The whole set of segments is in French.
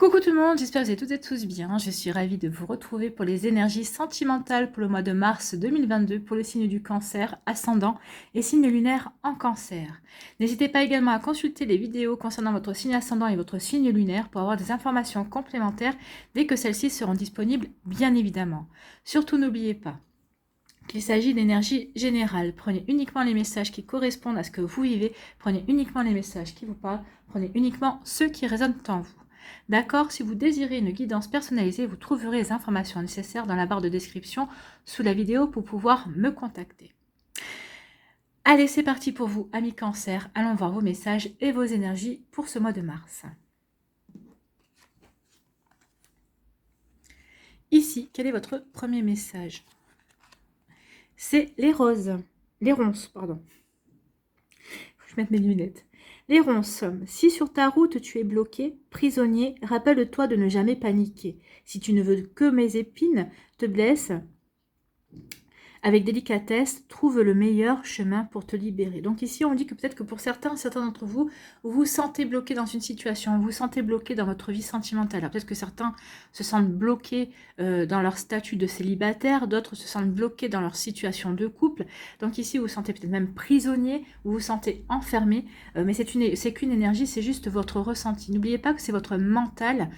Coucou tout le monde, j'espère que vous allez toutes et tous bien. Je suis ravie de vous retrouver pour les énergies sentimentales pour le mois de mars 2022 pour le signe du cancer, ascendant et signe lunaire en cancer. N'hésitez pas également à consulter les vidéos concernant votre signe ascendant et votre signe lunaire pour avoir des informations complémentaires dès que celles-ci seront disponibles, bien évidemment. Surtout n'oubliez pas qu'il s'agit d'énergie générale. Prenez uniquement les messages qui correspondent à ce que vous vivez, prenez uniquement les messages qui vous parlent, prenez uniquement ceux qui résonnent en vous. D'accord? Si vous désirez une guidance personnalisée, vous trouverez les informations nécessaires dans la barre de description sous la vidéo pour pouvoir me contacter. Allez, c'est parti pour vous, amis cancer. Allons voir vos messages et vos énergies pour ce mois de mars. Ici, quel est votre premier message? C'est les roses. Les ronces, pardon. Je vais mettre mes lunettes. Les ronces, si sur ta route tu es bloqué, prisonnier, rappelle-toi de ne jamais paniquer. Si tu ne veux que mes épines te blessent, avec délicatesse, trouve le meilleur chemin pour te libérer. Donc ici, on dit que peut-être que pour certains d'entre vous, vous vous sentez bloqué dans une situation, vous vous sentez bloqué dans votre vie sentimentale. Peut-être que certains se sentent bloqués dans leur statut de célibataire, d'autres se sentent bloqués dans leur situation de couple. Donc ici, vous vous sentez peut-être même prisonnier, vous vous sentez enfermé, mais c'est qu'une énergie, c'est juste votre ressenti. N'oubliez pas que c'est votre mental,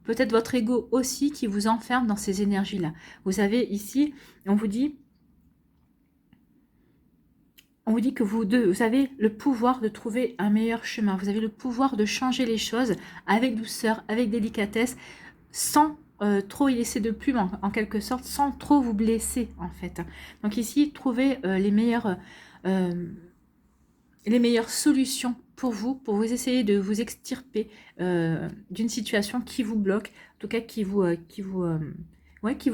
peut-être votre ego aussi qui vous enferme dans ces énergies-là. Vous avez ici, on vous dit que vous avez le pouvoir de trouver un meilleur chemin. Vous avez le pouvoir de changer les choses avec douceur, avec délicatesse, sans trop y laisser de plume, en quelque sorte, sans trop vous blesser, en fait. Donc ici, trouvez les meilleures solutions pour vous essayer de vous extirper d'une situation qui vous bloque, en tout cas qui vous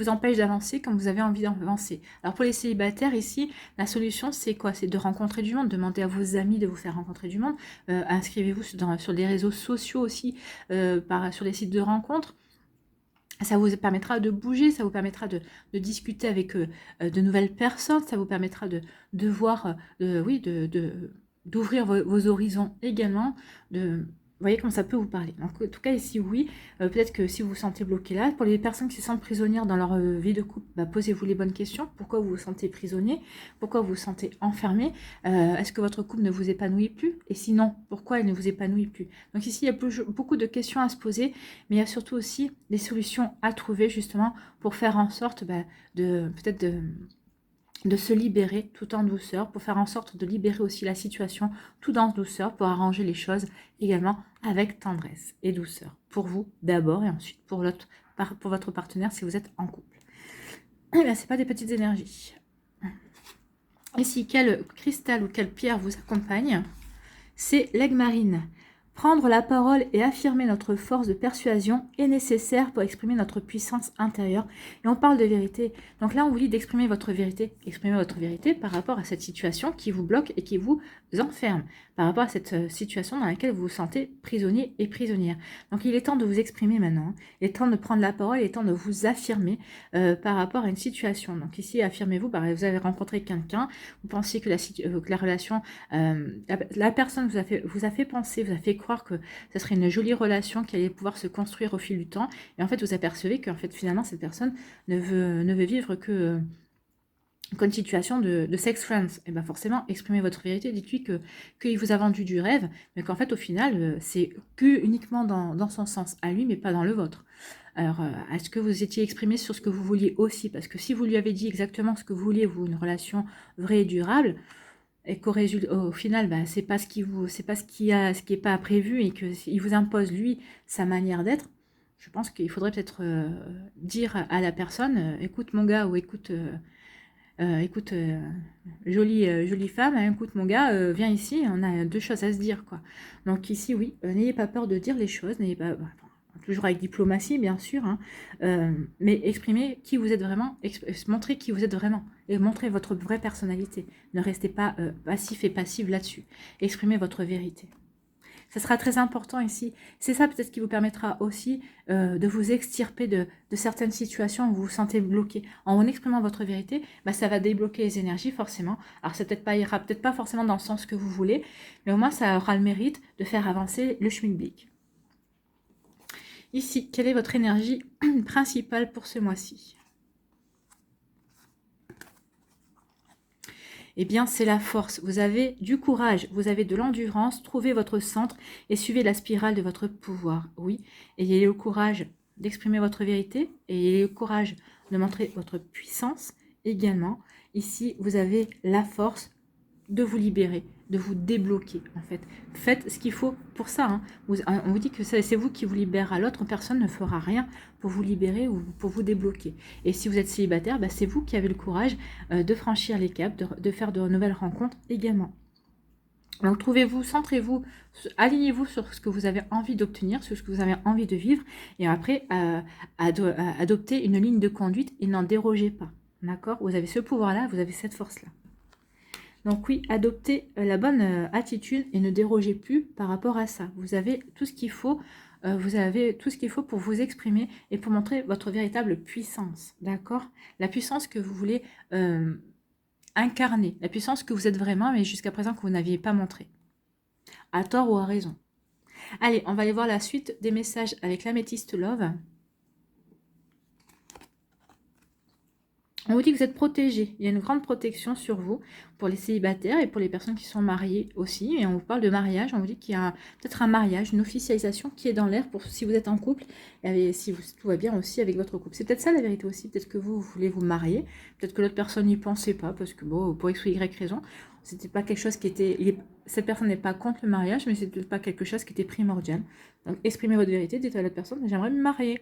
empêche d'avancer comme vous avez envie d'avancer. Alors pour les célibataires ici, la solution c'est quoi? C'est de rencontrer du monde, demandez à vos amis de vous faire rencontrer du monde, inscrivez-vous sur des réseaux sociaux aussi, sur des sites de rencontres. Ça vous permettra de bouger, ça vous permettra de discuter avec de nouvelles personnes, ça vous permettra de voir, d'ouvrir vos horizons également, vous voyez comment ça peut vous parler. Donc, en tout cas, ici, oui, peut-être que si vous vous sentez bloqué là, pour les personnes qui se sentent prisonnières dans leur vie de couple, posez-vous les bonnes questions. Pourquoi vous vous sentez prisonnier? Pourquoi vous vous sentez enfermé? Est-ce que votre couple ne vous épanouit plus? Et sinon, pourquoi il ne vous épanouit plus? Donc ici, il y a beaucoup de questions à se poser, mais il y a surtout aussi des solutions à trouver justement pour faire en sorte de se libérer tout en douceur, pour faire en sorte de libérer aussi la situation tout en douceur, pour arranger les choses également avec tendresse et douceur. Pour vous d'abord et ensuite pour votre partenaire si vous êtes en couple. Eh bien, c'est pas des petites énergies. Ici, quel cristal ou quelle pierre vous accompagne? C'est l'aigle marine. Prendre la parole et affirmer notre force de persuasion est nécessaire pour exprimer notre puissance intérieure. Et on parle de vérité. Donc là, on vous dit d'exprimer votre vérité. Exprimez votre vérité par rapport à cette situation qui vous bloque et qui vous enferme. Par rapport à cette situation dans laquelle vous vous sentez prisonnier et prisonnière. Donc il est temps de vous exprimer maintenant. Il est temps de prendre la parole. Il est temps de vous affirmer par rapport à une situation. Donc ici, affirmez-vous. Vous avez rencontré quelqu'un. Vous pensiez que la relation... la personne vous a fait penser, vous a fait croire que ce serait une jolie relation qui allait pouvoir se construire au fil du temps. Et en fait, vous apercevez qu'en fait, finalement, cette personne ne veut vivre qu'une situation de sex friends. Et bien forcément, exprimez votre vérité, dites-lui qu'il vous a vendu du rêve, mais qu'en fait, au final, c'est uniquement dans son sens à lui, mais pas dans le vôtre. Alors, est-ce que vous étiez exprimé sur ce que vous vouliez aussi? Parce que si vous lui avez dit exactement ce que vous vouliez, vous, une relation vraie et durable, et qu'au final, c'est pas ce qui est pas prévu et qu'il vous impose lui sa manière d'être, je pense qu'il faudrait peut-être dire à la personne, écoute mon gars, ou écoute, jolie femme, hein, écoute mon gars, viens ici, on a deux choses à se dire, quoi. Donc ici, oui, n'ayez pas peur de dire les choses, n'ayez pas, toujours avec diplomatie, bien sûr, hein, mais exprimez qui vous êtes vraiment, montrez qui vous êtes vraiment, et montrez votre vraie personnalité. Ne restez pas passif et passive là-dessus. Exprimez votre vérité. Ce sera très important ici. C'est ça peut-être qui vous permettra aussi de vous extirper de certaines situations où vous vous sentez bloqué. En exprimant votre vérité, ça va débloquer les énergies forcément. Alors ça ira peut-être pas forcément dans le sens que vous voulez, mais au moins ça aura le mérite de faire avancer le schmilblick. Ici, quelle est votre énergie principale pour ce mois-ci? Eh bien, c'est la force. Vous avez du courage, vous avez de l'endurance. Trouvez votre centre et suivez la spirale de votre pouvoir. Oui, ayez le courage d'exprimer votre vérité et ayez le courage de montrer votre puissance également. Ici, vous avez la force de vous libérer, de vous débloquer en fait. Faites ce qu'il faut pour ça. Hein. On vous dit que c'est vous qui vous libérez, l'autre personne ne fera rien pour vous libérer ou pour vous débloquer. Et si vous êtes célibataire, bah, c'est vous qui avez le courage de franchir les caps, de faire de nouvelles rencontres également. Donc trouvez-vous, centrez-vous, alignez-vous sur ce que vous avez envie d'obtenir, sur ce que vous avez envie de vivre, et après adoptez une ligne de conduite et n'en dérogez pas. D'accord? Vous avez ce pouvoir-là, vous avez cette force-là. Donc oui, adoptez la bonne attitude et ne dérogez plus par rapport à ça. Vous avez tout ce qu'il faut, pour vous exprimer et pour montrer votre véritable puissance, d'accord? La puissance que vous voulez incarner, la puissance que vous êtes vraiment, mais jusqu'à présent que vous n'aviez pas montré, à tort ou à raison. Allez, on va aller voir la suite des messages avec l'améthyste Love. On vous dit que vous êtes protégé. Il y a une grande protection sur vous pour les célibataires et pour les personnes qui sont mariées aussi. Et on vous parle de mariage. On vous dit qu'il y a peut-être un mariage, une officialisation qui est dans l'air pour si vous êtes en couple et si tout va bien aussi avec votre couple. C'est peut-être ça la vérité aussi. Peut-être que vous voulez vous marier. Peut-être que l'autre personne n'y pensait pas parce que bon, pour X ou Y raison, c'était pas quelque chose qui était... Cette personne n'est pas contre le mariage, mais c'est peut-être pas quelque chose qui était primordial. Donc exprimez votre vérité, dites à l'autre personne, j'aimerais me marier.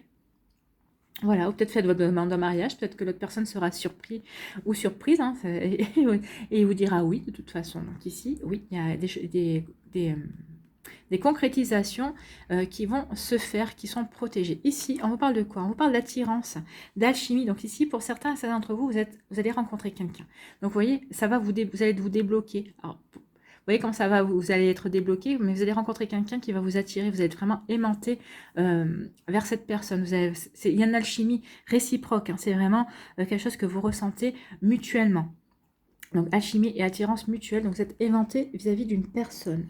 Voilà, ou peut-être faites votre demande en mariage, peut-être que l'autre personne sera surpris ou surprise, hein, et il vous dira oui, de toute façon. Donc ici, oui, il y a des concrétisations qui vont se faire, qui sont protégées. Ici, on vous parle de quoi? On vous parle d'attirance, d'alchimie. Donc ici, pour certains d'entre vous, vous allez rencontrer quelqu'un. Donc vous voyez, ça va vous allez vous débloquer. Alors, vous voyez comment ça va, vous allez être débloqué, mais vous allez rencontrer quelqu'un qui va vous attirer, vous allez être vraiment aimanté vers cette personne. Il y a une alchimie réciproque, hein, c'est vraiment quelque chose que vous ressentez mutuellement. Donc alchimie et attirance mutuelle, donc vous êtes aimanté vis-à-vis d'une personne.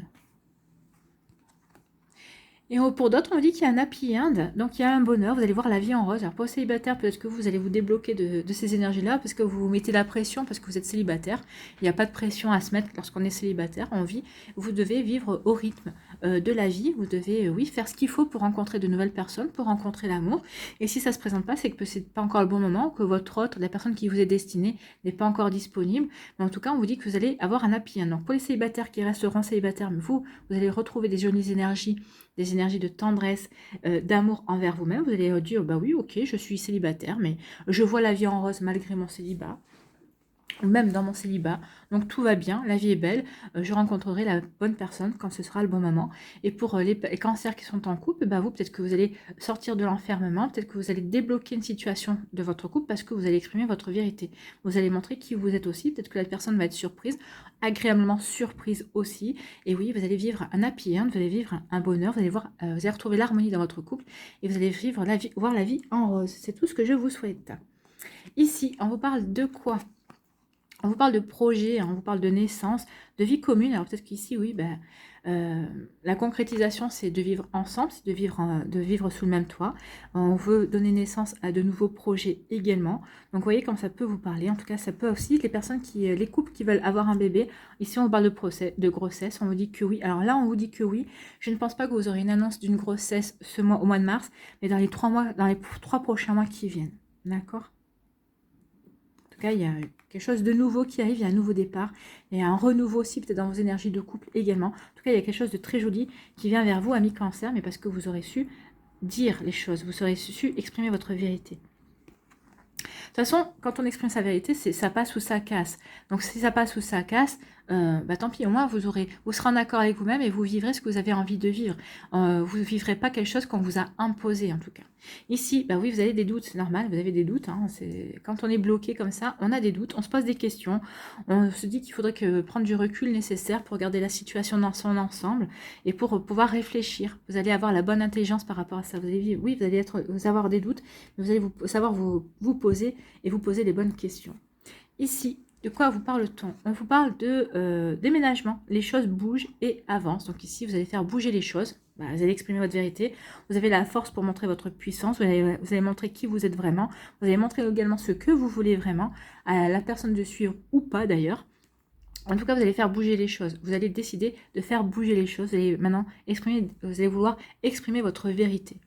Et pour d'autres, on dit qu'il y a un happy end, donc il y a un bonheur, vous allez voir la vie en rose. Alors pour les célibataires, peut-être que vous allez vous débloquer de ces énergies-là, parce que vous vous mettez la pression, parce que vous êtes célibataire. Il n'y a pas de pression à se mettre lorsqu'on est célibataire, on vit. Vous devez vivre au rythme de la vie, vous devez, oui, faire ce qu'il faut pour rencontrer de nouvelles personnes, pour rencontrer l'amour. Et si ça ne se présente pas, c'est que ce n'est pas encore le bon moment, que votre autre, la personne qui vous est destinée, n'est pas encore disponible. Mais en tout cas, on vous dit que vous allez avoir un happy end. Donc pour les célibataires qui resteront célibataires, mais vous allez retrouver des jolies énergies, des énergies de tendresse, d'amour envers vous-même. Vous allez dire, bah oui, ok, je suis célibataire, mais je vois la vie en rose malgré mon célibat, ou même dans mon célibat. Donc tout va bien, la vie est belle, je rencontrerai la bonne personne quand ce sera le bon moment. Et pour les cancers qui sont en couple, bah vous, peut-être que vous allez sortir de l'enfermement, peut-être que vous allez débloquer une situation de votre couple parce que vous allez exprimer votre vérité. Vous allez montrer qui vous êtes aussi, peut-être que la personne va être surprise, agréablement surprise aussi. Et oui, vous allez vivre un happy end, vous allez vivre un bonheur, vous allez retrouver l'harmonie dans votre couple et vous allez voir la vie en rose. C'est tout ce que je vous souhaite. Ici, on vous parle de quoi? On vous parle de projet, on vous parle de naissance, de vie commune. Alors peut-être qu'ici, oui, la concrétisation, c'est de vivre ensemble, c'est de vivre sous le même toit. On veut donner naissance à de nouveaux projets également. Donc vous voyez comme ça peut vous parler. En tout cas, ça peut aussi, les couples qui veulent avoir un bébé. Ici, on vous parle de grossesse, on vous dit que oui. Alors là, on vous dit que oui. Je ne pense pas que vous aurez une annonce d'une grossesse au mois de mars, mais dans les 3 prochains mois qui viennent. D'accord ? En tout cas, il y a quelque chose de nouveau qui arrive, il y a un nouveau départ, il y a un renouveau aussi peut-être dans vos énergies de couple également. En tout cas, il y a quelque chose de très joli qui vient vers vous, amis Cancer, mais parce que vous aurez su dire les choses, vous aurez su exprimer votre vérité. De toute façon, quand on exprime sa vérité, ça passe ou ça casse. Donc si ça passe ou ça casse, tant pis, au moins vous serez en accord avec vous-même et vous vivrez ce que vous avez envie de vivre. Vous ne vivrez pas quelque chose qu'on vous a imposé en tout cas. Ici, oui, vous avez des doutes, c'est normal, vous avez des doutes. Hein, quand on est bloqué comme ça, on a des doutes, on se pose des questions, on se dit qu'il faudrait prendre du recul nécessaire pour regarder la situation dans son ensemble et pour pouvoir réfléchir. Vous allez avoir la bonne intelligence par rapport à ça. Vous allez avoir des doutes, mais vous allez savoir vous poser et vous poser les bonnes questions. Ici, De quoi vous parle-t-on? On vous parle de déménagement. Les choses bougent et avancent. Donc ici, vous allez faire bouger les choses. Bah, vous allez exprimer votre vérité. Vous avez la force pour montrer votre puissance. Vous allez montrer qui vous êtes vraiment. Vous allez montrer également ce que vous voulez vraiment à la personne de suivre ou pas d'ailleurs. En tout cas, vous allez faire bouger les choses. Vous allez décider de faire bouger les choses. Vous allez maintenant exprimer, vous allez vouloir exprimer votre vérité.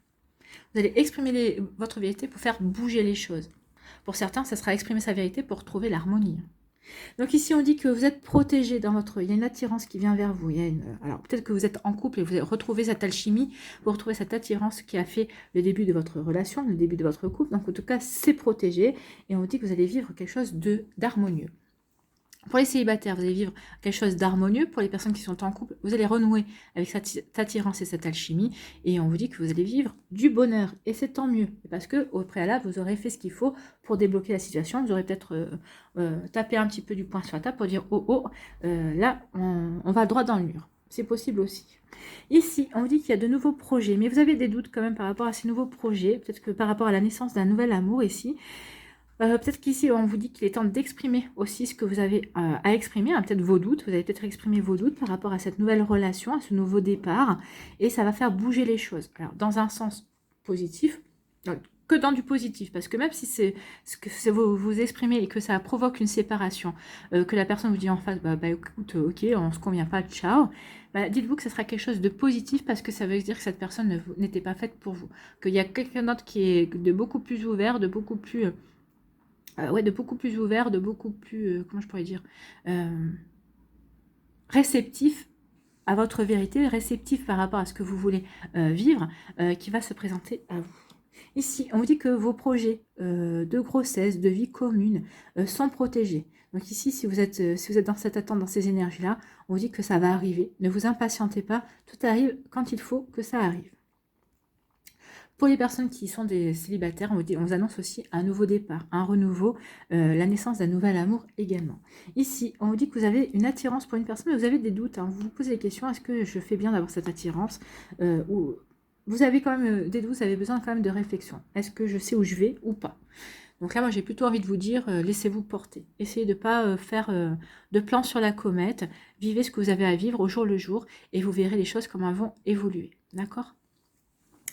Vous allez exprimer votre vérité pour faire bouger les choses. Pour certains, ça sera exprimer sa vérité pour trouver l'harmonie. Donc ici, on dit que vous êtes protégé dans votre... Il y a une attirance qui vient vers vous. Alors peut-être que vous êtes en couple et vous retrouvez cette alchimie, vous retrouvez cette attirance qui a fait le début de votre relation, le début de votre couple. Donc en tout cas, c'est protégé. Et on dit que vous allez vivre quelque chose d'harmonieux. Pour les célibataires, vous allez vivre quelque chose d'harmonieux. Pour les personnes qui sont en couple, vous allez renouer avec cette attirance et cette alchimie. Et on vous dit que vous allez vivre du bonheur. Et c'est tant mieux. Parce qu'au préalable, vous aurez fait ce qu'il faut pour débloquer la situation. Vous aurez peut-être tapé un petit peu du poing sur la table pour dire « Oh, oh, là, on va droit dans le mur ». C'est possible aussi. Ici, on vous dit qu'il y a de nouveaux projets. Mais vous avez des doutes quand même par rapport à ces nouveaux projets. Peut-être que par rapport à la naissance d'un nouvel amour ici. Peut-être qu'ici, on vous dit qu'il est temps d'exprimer aussi ce que vous avez à exprimer, hein, peut-être vos doutes. Vous allez peut-être exprimer vos doutes par rapport à cette nouvelle relation, à ce nouveau départ. Et ça va faire bouger les choses. Alors, dans un sens positif, que dans du positif. Parce que même si c'est ce que vous exprimez et que ça provoque une séparation, que la personne vous dit en face, bah écoute, ok, on ne se convient pas, ciao. Bah, dites-vous que ce sera quelque chose de positif parce que ça veut dire que cette personne n'était pas faite pour vous. Qu'il y a quelqu'un d'autre qui est de beaucoup plus ouvert, de beaucoup plus... de beaucoup plus ouvert, de beaucoup plus, comment je pourrais dire, réceptif à votre vérité, réceptif par rapport à ce que vous voulez vivre, qui va se présenter à vous. Ici, on vous dit que vos projets de grossesse, de vie commune sont protégés. Donc ici, si vous êtes dans cette attente, dans ces énergies-là, on vous dit que ça va arriver. Ne vous impatientez pas, tout arrive quand il faut que ça arrive. Pour les personnes qui sont des célibataires, on vous annonce aussi un nouveau départ, un renouveau, la naissance d'un nouvel amour également. Ici, on vous dit que vous avez une attirance pour une personne, mais vous avez des doutes. Hein. Vous vous posez des questions, est-ce que je fais bien d'avoir cette attirance ou vous avez quand même des doutes, vous avez besoin quand même de réflexion. Est-ce que je sais où je vais ou pas? Donc là, moi, j'ai plutôt envie de vous dire, laissez-vous porter. Essayez de ne pas faire de plans sur la comète. Vivez ce que vous avez à vivre au jour le jour et vous verrez les choses comment elles vont évoluer. D'accord ?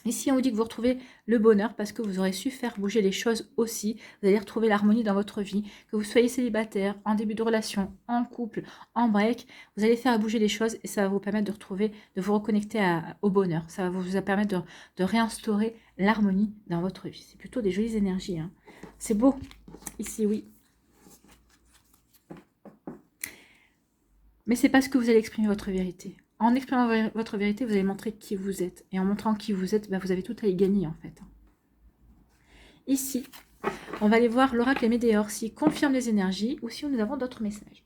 Ici, on vous dit que vous retrouvez le bonheur parce que vous aurez su faire bouger les choses aussi. Vous allez retrouver l'harmonie dans votre vie. Que vous soyez célibataire, en début de relation, en couple, en break, vous allez faire bouger les choses et ça va vous permettre de retrouver, de vous reconnecter au bonheur. Ça va vous permettre de réinstaurer l'harmonie dans votre vie. C'est plutôt des jolies énergies. Hein. C'est beau. Ici, oui. Mais c'est parce que vous allez exprimer votre vérité. En exprimant votre vérité, vous allez montrer qui vous êtes. Et en montrant qui vous êtes, vous avez tout à y gagner en fait. Ici, on va aller voir l'oracle et Médéor s'il confirme les énergies ou si nous avons d'autres messages.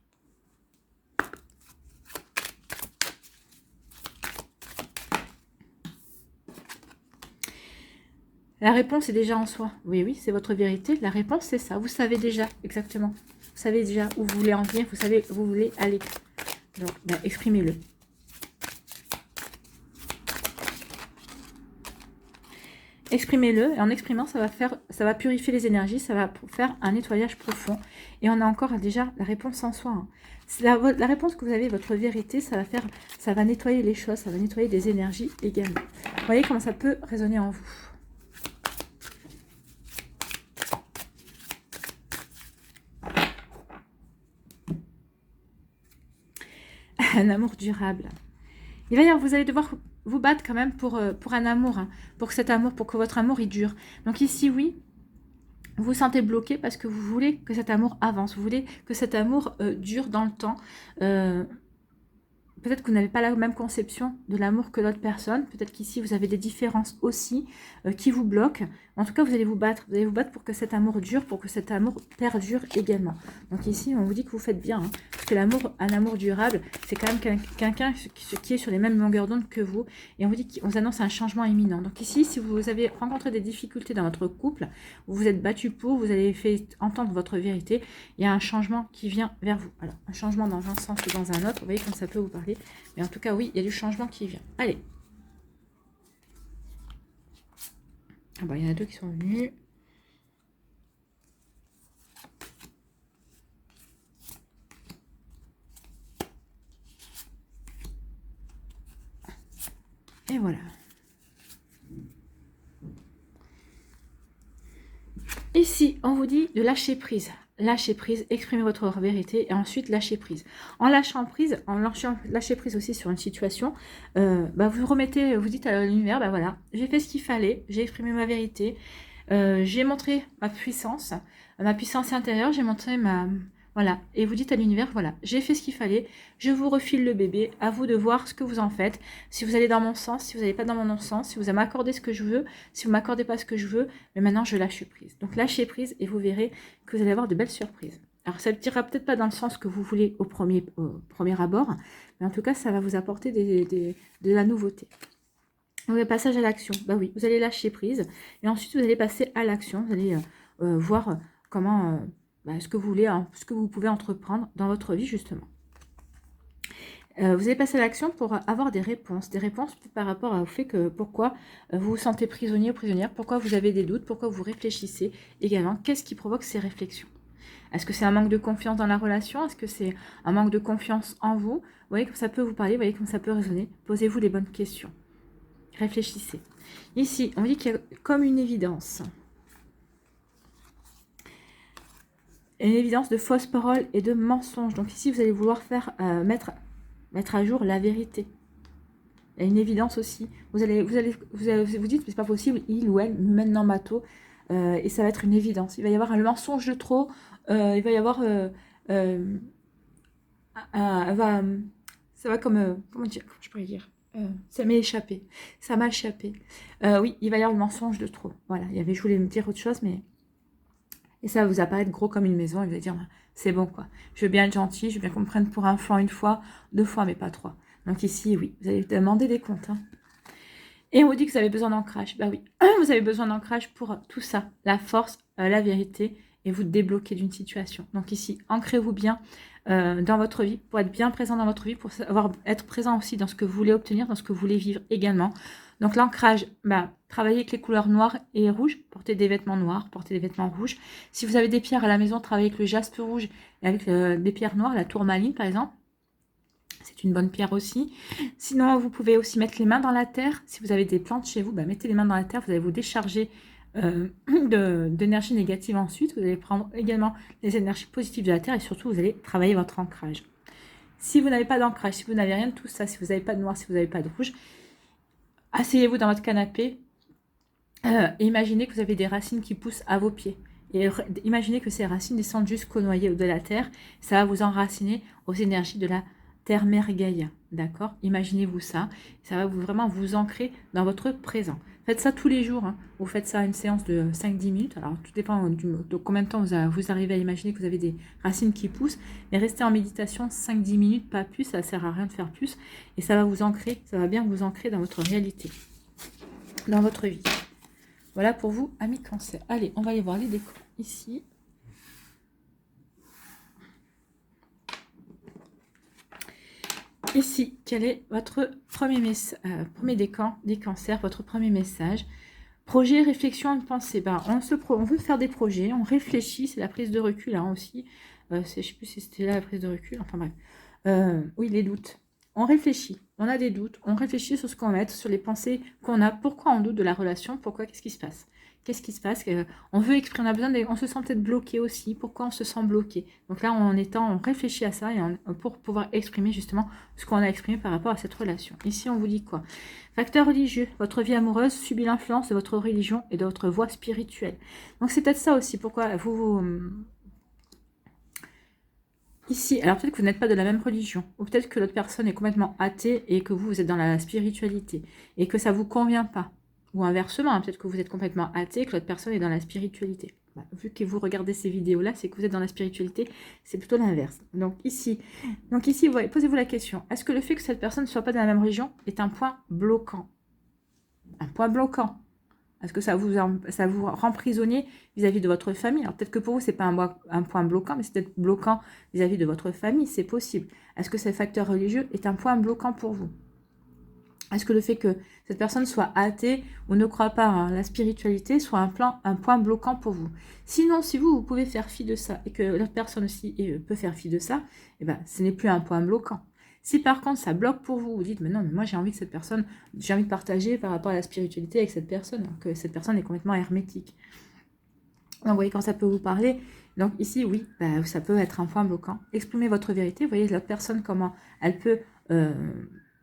La réponse est déjà en soi. Oui, oui, c'est votre vérité. La réponse, c'est ça. Vous savez déjà, exactement. Vous savez déjà où vous voulez en venir. Vous savez où vous voulez aller. Donc, exprimez-le. Exprimez-le, et en exprimant, ça va purifier les énergies, ça va faire un nettoyage profond. Et on a encore déjà la réponse en soi. Hein. La réponse que vous avez, votre vérité, ça va nettoyer les choses, ça va nettoyer des énergies également. Vous voyez comment ça peut résonner en vous. Un amour durable. Il va y avoir, vous allez devoir vous battre quand même pour un amour, hein, pour que votre amour il dure. Donc ici, oui, vous vous sentez bloqué parce que vous voulez que cet amour avance, vous voulez que cet amour dure dans le temps. Peut-être que vous n'avez pas la même conception de l'amour que l'autre personne. Peut-être qu'ici, vous avez des différences aussi qui vous bloquent. En tout cas, vous allez vous battre. Vous allez vous battre pour que cet amour dure, pour que cet amour perdure également. Donc ici, on vous dit que vous faites bien. Hein, parce que un amour durable, c'est quand même quelqu'un qui est sur les mêmes longueurs d'onde que vous. Et on vous dit qu'on vous annonce un changement imminent. Donc ici, si vous avez rencontré des difficultés dans votre couple, vous vous êtes battu pour, vous avez fait entendre votre vérité, il y a un changement qui vient vers vous. Alors, un changement dans un sens ou dans un autre, vous voyez comme ça peut vous parler. Mais en tout cas, oui, il y a du changement qui vient. Allez. Ah bah, il y en a deux qui sont venus. Ici, on vous dit de lâcher prise. Lâcher prise, exprimez votre vérité et ensuite lâcher prise. En lâchant prise, lâcher prise aussi sur une situation, vous remettez, vous dites à l'univers, voilà, j'ai fait ce qu'il fallait, j'ai exprimé ma vérité, j'ai montré ma puissance intérieure, j'ai montré voilà, et vous dites à l'univers, voilà, j'ai fait ce qu'il fallait, je vous refile le bébé, à vous de voir ce que vous en faites, si vous allez dans mon sens, si vous n'allez pas dans mon sens, si vous m'accordez ce que je veux, si vous m'accordez pas ce que je veux, mais maintenant je lâche prise. Donc lâchez prise et vous verrez que vous allez avoir de belles surprises. Alors ça ne tirera peut-être pas dans le sens que vous voulez au premier abord, mais en tout cas ça va vous apporter de la nouveauté. Donc, le passage à l'action, oui, vous allez lâcher prise et ensuite vous allez passer à l'action, vous allez voir comment, ce que vous voulez, ce que vous pouvez entreprendre dans votre vie justement. Vous allez passer à l'action pour avoir des réponses par rapport au fait que pourquoi vous vous sentez prisonnier ou prisonnière, pourquoi vous avez des doutes, pourquoi vous réfléchissez également, qu'est-ce qui provoque ces réflexions. Est-ce que c'est un manque de confiance dans la relation? Est-ce que c'est un manque de confiance en vous? Vous voyez comme ça peut vous parler, vous voyez comme ça peut résonner. Posez-vous les bonnes questions. Réfléchissez. Ici, on dit qu'il y a comme une évidence. Une évidence de fausses paroles et de mensonges. Donc ici, vous allez vouloir faire mettre à jour la vérité. Il y a une évidence aussi. Vous dites, mais c'est pas possible, il ou elle me mène dans bateau. Et ça va être une évidence. Il va y avoir un mensonge de trop. Il va y avoir... ça va comme... comment je pourrais dire ça m'est échappé. Ça m'a échappé. Oui, il va y avoir le mensonge de trop. Voilà, je voulais me dire autre chose, mais... Et ça va vous apparaître gros comme une maison. Et vous allez dire, c'est bon, quoi. Je veux bien être gentil, je veux bien qu'on me prenne pour un flanc une fois, 2 fois, mais pas 3. Donc ici, oui, vous allez demander des comptes. Et on vous dit que vous avez besoin d'ancrage. Oui, vous avez besoin d'ancrage pour tout ça. La force, la vérité, et vous débloquer d'une situation. Donc ici, ancrez-vous bien dans votre vie, pour être bien présent dans votre vie, pour être présent aussi dans ce que vous voulez obtenir, dans ce que vous voulez vivre également. Donc l'ancrage, travaillez avec les couleurs noires et rouges, portez des vêtements noirs, portez des vêtements rouges. Si vous avez des pierres à la maison, travaillez avec le jaspe rouge et avec des pierres noires, la tourmaline par exemple. C'est une bonne pierre aussi. Sinon, vous pouvez aussi mettre les mains dans la terre. Si vous avez des plantes chez vous, mettez les mains dans la terre, vous allez vous décharger d'énergie négative ensuite. Vous allez prendre également les énergies positives de la terre et surtout, vous allez travailler votre ancrage. Si vous n'avez pas d'ancrage, si vous n'avez rien de tout ça, si vous n'avez pas de noir, si vous n'avez pas de rouge, asseyez-vous dans votre canapé et imaginez que vous avez des racines qui poussent à vos pieds. Et imaginez que ces racines descendent jusqu'au noyau de la terre. Ça va vous enraciner aux énergies de la terre mère Gaïa. D'accord? Imaginez-vous ça. Ça va vraiment vous ancrer dans votre présent. Faites ça tous les jours. Vous faites ça à une séance de 5-10 minutes. Alors, tout dépend de combien de temps vous arrivez à imaginer que vous avez des racines qui poussent. Mais restez en méditation 5-10 minutes, pas plus. Ça ne sert à rien de faire plus. Et ça va vous ancrer. Ça va bien vous ancrer dans votre réalité. Dans votre vie. Voilà pour vous, amis Cancer. Allez, on va aller voir les décors ici. Ici, quel est votre premier décan des cancers, votre premier message? Projet, réflexion, une pensée. On veut faire des projets, on réfléchit, c'est la prise de recul aussi. Je ne sais plus si c'était là la prise de recul, enfin bref. Oui, les doutes. On réfléchit, on a des doutes, on réfléchit sur ce qu'on met, sur les pensées qu'on a. Pourquoi on doute de la relation? Pourquoi? Qu'est-ce qui se passe? Qu'est-ce qui se passe? On veut exprimer, on se sent peut-être bloqué aussi. Pourquoi on se sent bloqué? Donc là, on réfléchit à ça pour pouvoir exprimer justement ce qu'on a exprimé par rapport à cette relation. Ici, on vous dit quoi? Facteur religieux. Votre vie amoureuse subit l'influence de votre religion et de votre voie spirituelle. Donc c'est peut-être ça aussi. Pourquoi ici, alors peut-être que vous n'êtes pas de la même religion, ou peut-être que l'autre personne est complètement athée et que vous êtes dans la spiritualité, et que ça ne vous convient pas. Ou inversement, peut-être que vous êtes complètement athée et que l'autre personne est dans la spiritualité. Vu que vous regardez ces vidéos-là, c'est que vous êtes dans la spiritualité, c'est plutôt l'inverse. Donc ici posez-vous la question, est-ce que le fait que cette personne ne soit pas dans la même religion est un point bloquant? Un point bloquant. Est-ce que ça vous rend prisonnier vis-à-vis de votre famille? Alors peut-être que pour vous, ce n'est pas un point bloquant, mais c'est peut-être bloquant vis-à-vis de votre famille, c'est possible. Est-ce que ce facteur religieux est un point bloquant pour vous? Est-ce que le fait que cette personne soit athée ou ne croit pas à la spiritualité soit un point bloquant pour vous? Sinon, si vous pouvez faire fi de ça et que l'autre personne aussi peut faire fi de ça, ce n'est plus un point bloquant. Si par contre ça bloque pour vous, vous dites mais non, mais moi j'ai envie de partager par rapport à la spiritualité avec cette personne, que cette personne est complètement hermétique. Donc, vous voyez quand ça peut vous parler. Donc ici, oui, bah, ça peut être un point bloquant. Exprimez votre vérité. Vous voyez l'autre personne, comment elle peut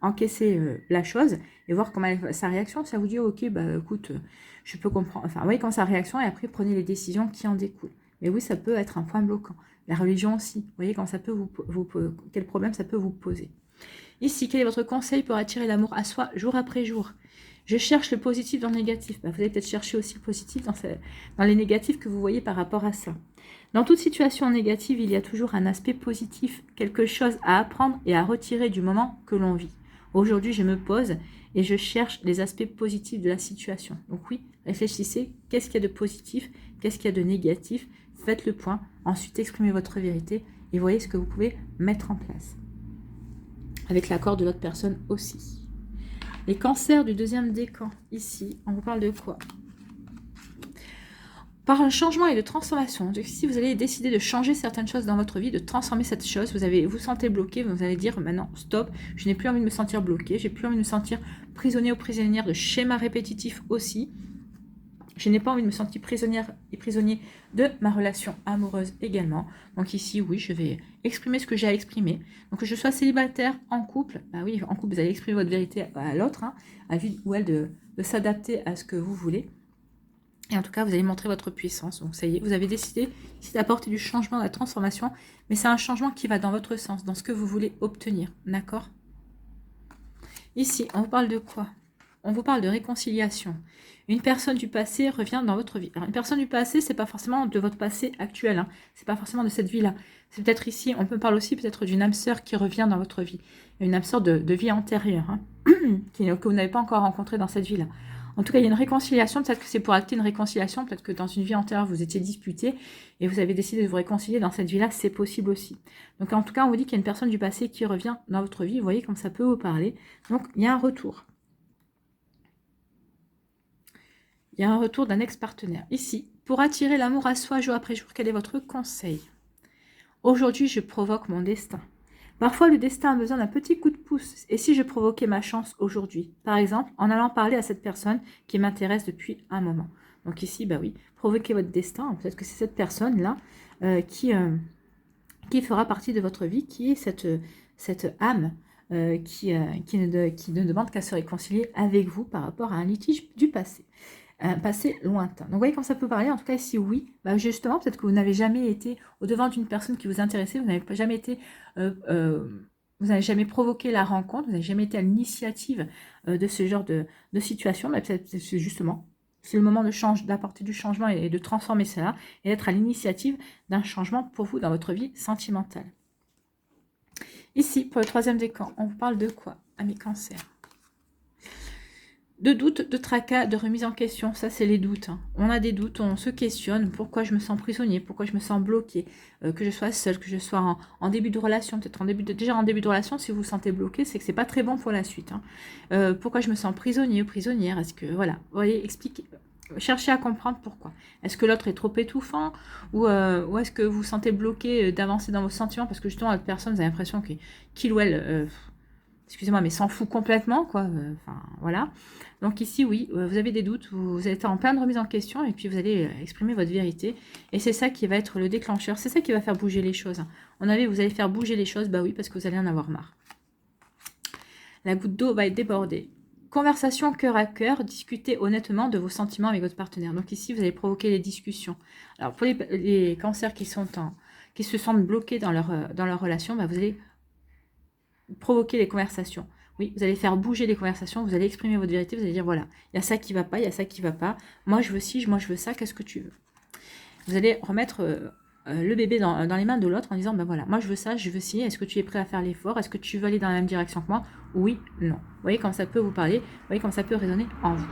encaisser la chose et voir comment sa réaction. Ça vous dit, ok, bah écoute, je peux comprendre. Enfin, vous voyez quand sa réaction et après, prenez les décisions qui en découlent. Mais oui, ça peut être un point bloquant. La religion aussi. Vous voyez quand ça peut quel problème ça peut vous poser. Ici, quel est votre conseil pour attirer l'amour à soi jour après jour? Je cherche le positif dans le négatif. Bah, vous allez peut-être chercher aussi le positif dans les négatifs que vous voyez par rapport à ça. Dans toute situation négative, il y a toujours un aspect positif, quelque chose à apprendre et à retirer du moment que l'on vit. Aujourd'hui, je me pose et je cherche les aspects positifs de la situation. Donc oui, réfléchissez, qu'est-ce qu'il y a de positif, qu'est-ce qu'il y a de négatif, faites le point, ensuite exprimez votre vérité et voyez ce que vous pouvez mettre en place. Avec l'accord de l'autre personne aussi. Les cancers du deuxième décan, ici, on vous parle de quoi? Par un changement et de transformation. Donc, si vous allez décider de changer certaines choses dans votre vie, de transformer cette chose, vous sentez bloqué, vous allez dire maintenant stop, je n'ai plus envie de me sentir bloqué, j'ai plus envie de me sentir prisonnier ou prisonnière de schémas répétitifs aussi. Je n'ai pas envie de me sentir prisonnière et prisonnier de ma relation amoureuse également. Donc ici, oui, je vais exprimer ce que j'ai à exprimer. Donc que je sois célibataire, en couple, bah oui, en couple, vous allez exprimer votre vérité à l'autre, hein, à lui ou elle de s'adapter à ce que vous voulez. Et en tout cas, vous allez montrer votre puissance. Donc ça y est, vous avez décidé ici d'apporter du changement, de la transformation, mais c'est un changement qui va dans votre sens, dans ce que vous voulez obtenir, d'accord? Ici, on vous parle de quoi? On vous parle de réconciliation. Une personne du passé revient dans votre vie. Alors, une personne du passé, c'est pas forcément de votre passé actuel. Hein. C'est pas forcément de cette vie-là. C'est peut-être ici, on peut parler aussi peut-être d'une âme sœur qui revient dans votre vie. Une âme sœur de vie antérieure, hein, que vous n'avez pas encore rencontrée dans cette vie-là. En tout cas, il y a une réconciliation. Peut-être que c'est pour acter une réconciliation. Peut-être que dans une vie antérieure, vous étiez disputés et vous avez décidé de vous réconcilier dans cette vie-là. C'est possible aussi. Donc, en tout cas, on vous dit qu'il y a une personne du passé qui revient dans votre vie. Vous voyez comme ça peut vous parler. Donc, il y a un retour. Il y a un retour d'un ex-partenaire. Ici, pour attirer l'amour à soi jour après jour, quel est votre conseil? Aujourd'hui, je provoque mon destin. Parfois, le destin a besoin d'un petit coup de pouce. Et si je provoquais ma chance aujourd'hui? Par exemple, en allant parler à cette personne qui m'intéresse depuis un moment. Donc ici, bah oui, provoquez votre destin. Peut-être que c'est cette personne-là qui fera partie de votre vie, qui est cette âme qui ne demande qu'à se réconcilier avec vous par rapport à un litige du passé. Passé lointain. Donc, vous voyez quand ça peut parler. En tout cas, si oui, bah justement, peut-être que vous n'avez jamais été au-devant d'une personne qui vous intéressait, vous n'avez jamais été, vous n'avez jamais provoqué la rencontre, vous n'avez jamais été à l'initiative de ce genre de situation. Bah, peut-être c'est justement, c'est le moment d'apporter du changement et de transformer cela et d'être à l'initiative d'un changement pour vous dans votre vie sentimentale. Ici, pour le troisième décan, on vous parle de quoi, amis cancer? De doutes, de tracas, de remise en question, ça c'est les doutes. Hein. On a des doutes, on se questionne, pourquoi je me sens prisonnier, pourquoi je me sens bloqué, que je sois seule, que je sois en début de relation, peut-être déjà en début de relation, si vous vous sentez bloqué, c'est que c'est pas très bon pour la suite. Hein. Pourquoi je me sens prisonnier ou prisonnière, est-ce que, voilà, vous voyez, expliquez, cherchez à comprendre pourquoi. Est-ce que l'autre est trop étouffant ou est-ce que vous vous sentez bloqué d'avancer dans vos sentiments parce que justement, la personne, vous avez l'impression qu'il ou elle... excusez-moi, mais s'en fout complètement, quoi. Enfin, voilà. Donc ici, oui, vous avez des doutes, vous êtes en pleine remise en question et puis vous allez exprimer votre vérité. Et c'est ça qui va être le déclencheur, c'est ça qui va faire bouger les choses. Vous allez faire bouger les choses, bah oui, parce que vous allez en avoir marre. La goutte d'eau va être débordée. Conversation cœur à cœur, discutez honnêtement de vos sentiments avec votre partenaire. Donc ici, vous allez provoquer les discussions. Alors pour les cancers qui se sentent bloqués dans leur relation, bah, vous allez provoquer les conversations. Oui, vous allez faire bouger les conversations, vous allez exprimer votre vérité, vous allez dire voilà, il y a ça qui va pas, il y a ça qui va pas. Moi je veux ci, moi je veux ça, qu'est-ce que tu veux? Vous allez remettre le bébé dans les mains de l'autre en disant ben voilà, moi je veux ça, je veux ci, est-ce que tu es prêt à faire l'effort? Est-ce que tu veux aller dans la même direction que moi? Oui, non. Vous voyez comme ça peut vous parler, vous voyez comme ça peut résonner en vous.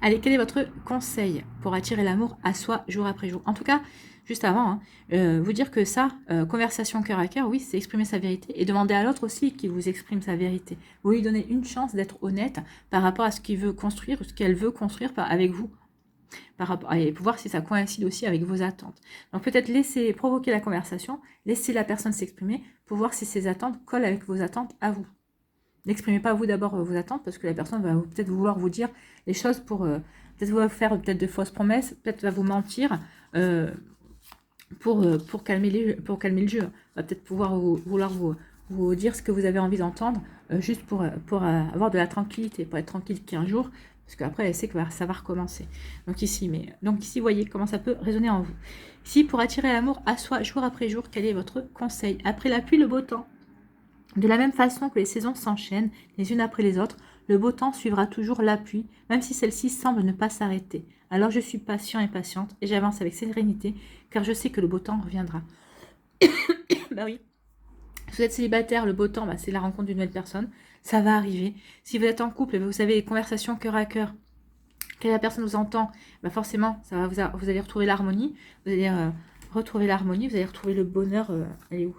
Allez, quel est votre conseil pour attirer l'amour à soi jour après jour? En tout cas, juste avant, hein, vous dire que ça, conversation cœur à cœur, oui, c'est exprimer sa vérité et demander à l'autre aussi qu'il vous exprime sa vérité. Vous lui donnez une chance d'être honnête par rapport à ce qu'il veut construire ou ce qu'elle veut construire avec vous. Et pour voir si ça coïncide aussi avec vos attentes. Donc peut-être laisser provoquer la conversation, laisser la personne s'exprimer pour voir si ses attentes collent avec vos attentes à vous. N'exprimez pas vous d'abord vos attentes parce que la personne va peut-être vouloir vous dire les choses pour Peut-être va vous faire peut-être de fausses promesses, peut-être va vous mentir pour calmer le jeu. Va peut-être vouloir vous dire ce que vous avez envie d'entendre, juste pour avoir de la tranquillité, pour être tranquille 15 jours, parce qu'après, elle sait que ça va recommencer. Donc ici, voyez comment ça peut résonner en vous. Ici, pour attirer l'amour à soi, jour après jour, quel est votre conseil? Après la pluie, le beau temps. De la même façon que les saisons s'enchaînent les unes après les autres, le beau temps suivra toujours la pluie, même si celle-ci semble ne pas s'arrêter. Alors je suis patient et patiente, et j'avance avec sérénité, car je sais que le beau temps reviendra. Bah oui. Si vous êtes célibataire, le beau temps, c'est la rencontre d'une nouvelle personne. Ça va arriver. Si vous êtes en couple, vous avez des conversations cœur à cœur, que la personne vous entend, forcément, vous allez retrouver l'harmonie. Vous allez retrouver l'harmonie, vous allez retrouver le bonheur. Elle est où?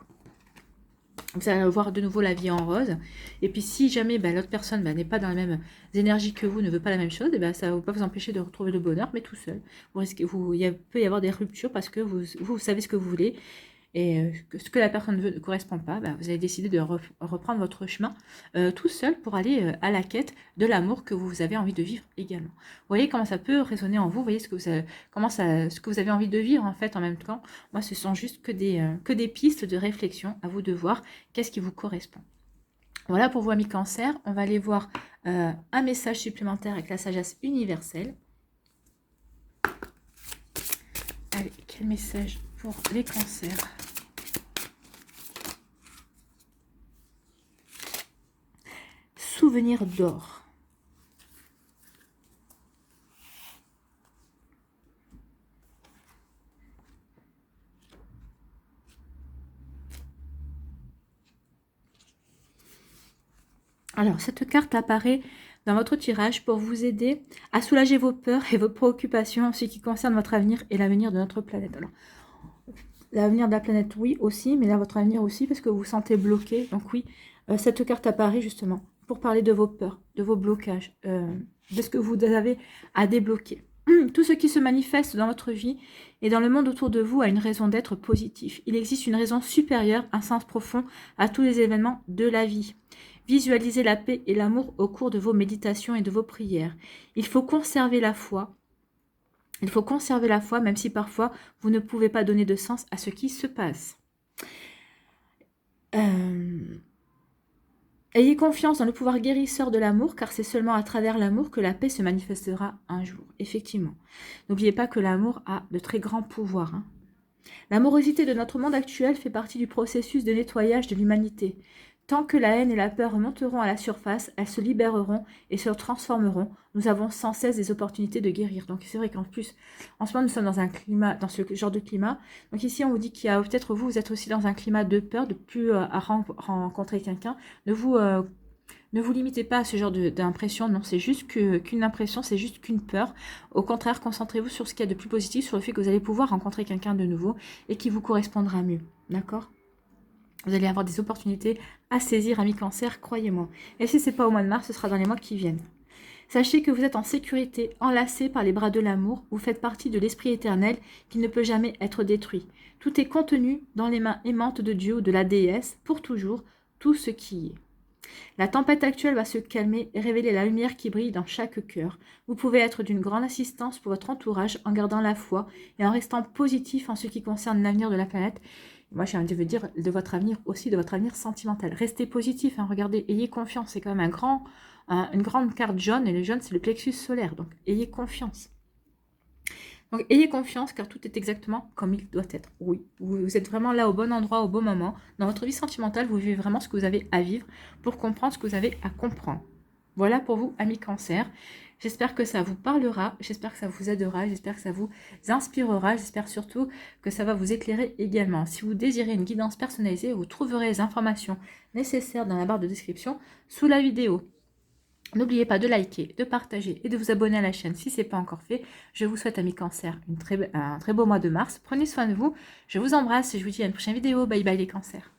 Vous allez voir de nouveau la vie en rose. Et puis si jamais l'autre personne n'est pas dans la même énergie que vous, ne veut pas la même chose, ça ne va pas vous empêcher de retrouver le bonheur, mais tout seul. Il peut y avoir des ruptures parce que vous savez ce que vous voulez. Et ce que la personne ne correspond pas, vous avez décidé de reprendre votre chemin tout seul pour aller à la quête de l'amour que vous avez envie de vivre également. Vous voyez comment ça peut résonner en vous, vous voyez ce que vous avez envie de vivre en fait en même temps. Moi, ce sont juste que des pistes de réflexion, à vous de voir qu'est-ce qui vous correspond. Voilà pour vous amis Cancer, on va aller voir un message supplémentaire avec la sagesse universelle. Allez, quel message pour les cancers? Souvenir d'or. Alors, cette carte apparaît dans votre tirage pour vous aider à soulager vos peurs et vos préoccupations en ce qui concerne votre avenir et l'avenir de notre planète. Alors, l'avenir de la planète, oui, aussi, mais là, votre avenir aussi, parce que vous vous sentez bloqué. Donc oui, cette carte apparaît justement pour parler de vos peurs, de vos blocages, de ce que vous avez à débloquer. Tout ce qui se manifeste dans votre vie et dans le monde autour de vous a une raison d'être positif. Il existe une raison supérieure, un sens profond à tous les événements de la vie. Visualisez la paix et l'amour au cours de vos méditations et de vos prières. Il faut conserver la foi. Il faut conserver la foi, même si parfois vous ne pouvez pas donner de sens à ce qui se passe. Ayez confiance dans le pouvoir guérisseur de l'amour, car c'est seulement à travers l'amour que la paix se manifestera un jour. Effectivement. N'oubliez pas que l'amour a de très grands pouvoirs. L'amorosité de notre monde actuel fait partie du processus de nettoyage de l'humanité. Tant que la haine et la peur remonteront à la surface, elles se libéreront et se transformeront. Nous avons sans cesse des opportunités de guérir. Donc c'est vrai qu'en plus, en ce moment, nous sommes dans un climat, dans ce genre de climat. Donc ici, on vous dit qu'il y a peut-être vous êtes aussi dans un climat de peur, de plus à rencontrer quelqu'un. Ne vous limitez pas à ce genre d'impression. Non, c'est juste qu'une impression, c'est juste qu'une peur. Au contraire, concentrez-vous sur ce qu'il y a de plus positif, sur le fait que vous allez pouvoir rencontrer quelqu'un de nouveau et qui vous correspondra mieux. D'accord ? Vous allez avoir des opportunités à saisir, amis Cancer, croyez-moi. Et si ce n'est pas au mois de mars, ce sera dans les mois qui viennent. Sachez que vous êtes en sécurité, enlacés par les bras de l'amour. Vous faites partie de l'esprit éternel qui ne peut jamais être détruit. Tout est contenu dans les mains aimantes de Dieu ou de la déesse, pour toujours, tout ce qui y est. La tempête actuelle va se calmer et révéler la lumière qui brille dans chaque cœur. Vous pouvez être d'une grande assistance pour votre entourage en gardant la foi et en restant positif en ce qui concerne l'avenir de la planète. Moi, j'ai envie de vous dire de votre avenir aussi, de votre avenir sentimental. Restez positif, regardez, ayez confiance. C'est quand même une grande carte jaune, et le jaune, c'est le plexus solaire. Donc, ayez confiance. Donc, ayez confiance, car tout est exactement comme il doit être. Oui, vous êtes vraiment là au bon endroit, au bon moment. Dans votre vie sentimentale, vous vivez vraiment ce que vous avez à vivre pour comprendre ce que vous avez à comprendre. Voilà pour vous, amis Cancer. J'espère que ça vous parlera, j'espère que ça vous aidera, j'espère que ça vous inspirera, j'espère surtout que ça va vous éclairer également. Si vous désirez une guidance personnalisée, vous trouverez les informations nécessaires dans la barre de description sous la vidéo. N'oubliez pas de liker, de partager et de vous abonner à la chaîne si ce n'est pas encore fait. Je vous souhaite, amis Cancer, un très beau mois de mars. Prenez soin de vous, je vous embrasse et je vous dis à une prochaine vidéo. Bye bye les Cancers.